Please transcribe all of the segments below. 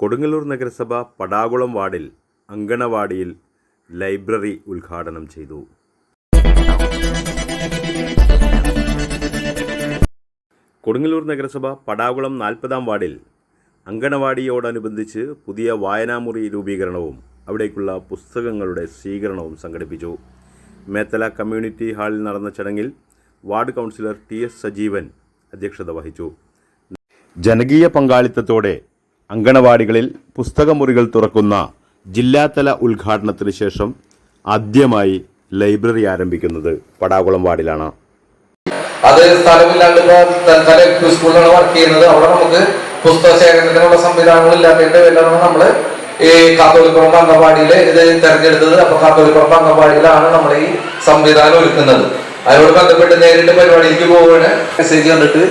കൊടുങ്ങല്ലൂർ നഗരസഭ പടാകുളം വാർഡിൽ അങ്കണവാടിയിൽ ലൈബ്രറി ഉദ്ഘാടനം ചെയ്തു. കൊടുങ്ങല്ലൂർ നഗരസഭ പടാകുളം 40-ാം വാർഡിൽ അങ്കണവാടിയോടനുബന്ധിച്ച് പുതിയ വായനാമുറി രൂപീകരണവും അവിടേക്കുള്ള പുസ്തകങ്ങളുടെ സ്വീകരണവും സംഘടിപ്പിച്ചു. മേത്തല കമ്മ്യൂണിറ്റി ഹാളിൽ നടന്ന ചടങ്ങിൽ വാർഡ് കൗൺസിലർ TS സജീവൻ അധ്യക്ഷത വഹിച്ചു. ജനകീയ പങ്കാളിത്തത്തോടെ അങ്കണവാടികളിൽ പുസ്തകമുറികൾ തുറക്കുന്ന ജില്ലാതല ഉദ്ഘാടനത്തിന് ശേഷം ആദ്യമായി ലൈബ്രറി ആരംഭിക്കുന്നത് പടാകുളം വാർഡിലാണ്. അത് സ്ഥലമില്ലാണ്ട് സ്കൂളിലാണ് വർക്ക് ചെയ്യുന്നത്. അവിടെ നമുക്ക് പുസ്തക ശേഖരണത്തിനുള്ള സംവിധാനങ്ങൾ ഇല്ലാത്തതിന്റെ പേരിലാണ് നമ്മൾ ഈ കാത്തോലിപ്പുറമ്പ് അംഗൻവാടിയിൽ ഇത് തെരഞ്ഞെടുത്തത്. അപ്പൊ കാത്തോലിപ്പുറമ്പ് അംഗൻവാടിയിലാണ് നമ്മൾ ഈ സംവിധാനം ഒരുക്കുന്നത്. അതിനോട് ബന്ധപ്പെട്ട് നേരിട്ട് പരിപാടിയിലേക്ക് പോവുകയാണ്. മെസ്സേജ് കണ്ടിട്ട്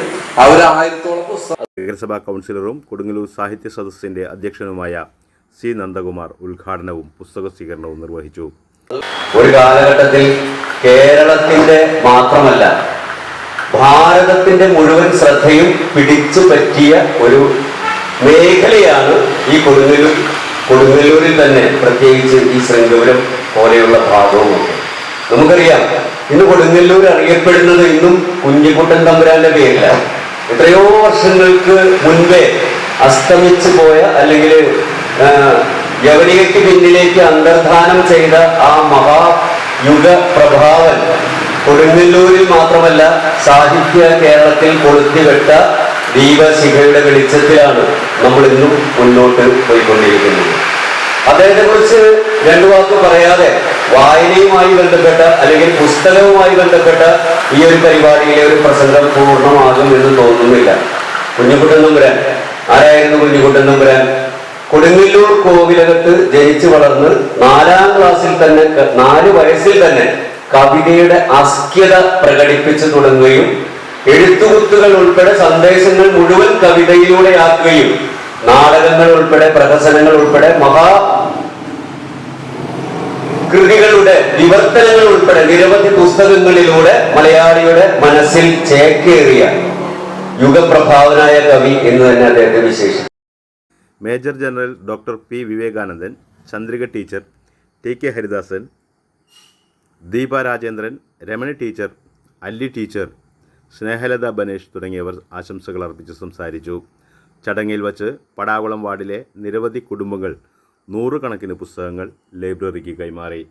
അവർ 1000-ഓളം പുസ്തകം. നഗരസഭാ കൗൺസിലറും കൊടുങ്ങല്ലൂർ സാഹിത്യ സദസ്സിന്റെ അധ്യക്ഷനുമായ C നന്ദകുമാർ ഉദ്ഘാടനവും പുസ്തക സ്വീകരണവും നിർവഹിച്ചു. ഒരു കാലഘട്ടത്തിൽ കേരളത്തിന്റെ മാത്രമല്ല ഭാരതത്തിന്റെ മുഴുവൻ ശ്രദ്ധയും പിടിച്ചു പറ്റിയ ഒരു മേഖലയാണ് ഈ കൊടുങ്ങല്ലൂരിൽ തന്നെ, പ്രത്യേകിച്ച് ഈ ശൃംഗപുരം പോലെയുള്ള ഭാഗവും. നമുക്കറിയാം, ഇന്ന് കൊടുങ്ങല്ലൂർ അറിയപ്പെടുന്നത് ഇന്നും കുഞ്ഞിക്കുട്ടൻ തമ്പുരാന്റെ പേരിലാണ്. എത്രയോ വർഷങ്ങൾക്ക് മുൻപേ അസ്തമിച്ചു പോയ അല്ലെങ്കിൽ യവനികയ്ക്ക് പിന്നിലേക്ക് അന്തർധാനം ചെയ്ത ആ മഹായുഗ പ്രഭാവൻ കൊടുങ്ങല്ലൂരിൽ മാത്രമല്ല സാഹിത്യ കേരളത്തിൽ കൊളുത്തിവെട്ട ദീപശിഖയുടെ വെളിച്ചത്തിലാണ് നമ്മൾ ഇന്നും മുന്നോട്ട് പോയിക്കൊണ്ടിരിക്കുന്നത്. അദ്ദേഹത്തെ കുറിച്ച് രണ്ടു വാക്ക് പറയാതെ വായനയുമായി ബന്ധപ്പെട്ട അല്ലെങ്കിൽ പുസ്തകവുമായി ബന്ധപ്പെട്ട ഈ ഒരു പരിപാടിയിലെ ഒരു പ്രസംഗം പൂർണ്ണമാകും എന്ന് തോന്നുന്നില്ല. കുഞ്ഞിക്കുട്ടൻ തമ്പുരാൻ ആരായിരുന്നു? കുഞ്ഞിക്കുട്ടൻ തമ്പുരാൻ കൊടുങ്ങല്ലൂർ കോവിലകത്ത് ജനിച്ചു വളർന്ന് 4-ാം ക്ലാസ്സിൽ തന്നെ 4 വയസ്സിൽ തന്നെ കവിതയുടെ അസ്ക്യത പ്രകടിപ്പിച്ചു തുടങ്ങുകയും എഴുത്തുകുത്തുകൾ ഉൾപ്പെടെ സന്ദേശങ്ങൾ മുഴുവൻ കവിതയിലൂടെയാക്കുകയും നാടകങ്ങൾ ഉൾപ്പെടെ പ്രഹസനങ്ങൾ ഉൾപ്പെടെ കൃതികളുടെ വിവർത്തനങ്ങൾ ഉൾപ്പെടെ നിരവധി പുസ്തകങ്ങളിലൂടെ മലയാളിയുടെ മനസ്സിൽ ചേക്കേറിയ യുഗപ്രഭാവനായ കവി എന്ന് തന്നെ അദ്ദേഹത്തെ വിശേഷിച്ചു. Major general doctor P Vivekanandan, Chandrika teacher, TK Haridasan, Deepa Rajendran, Ramani teacher, Alli teacher, Snehalatha Banesh തുടങ്ങിയവർ ആശംസകൾ അർപ്പിച്ച് സംസാരിച്ചു. ചടങ്ങിൽ വച്ച് പടാകുളം വാർഡിലെ നിരവധി കുടുംബങ്ങൾ 100 കണക്കിന് പുസ്തകങ്ങൾ ലൈബ്രറിക്ക് കൈമാറി.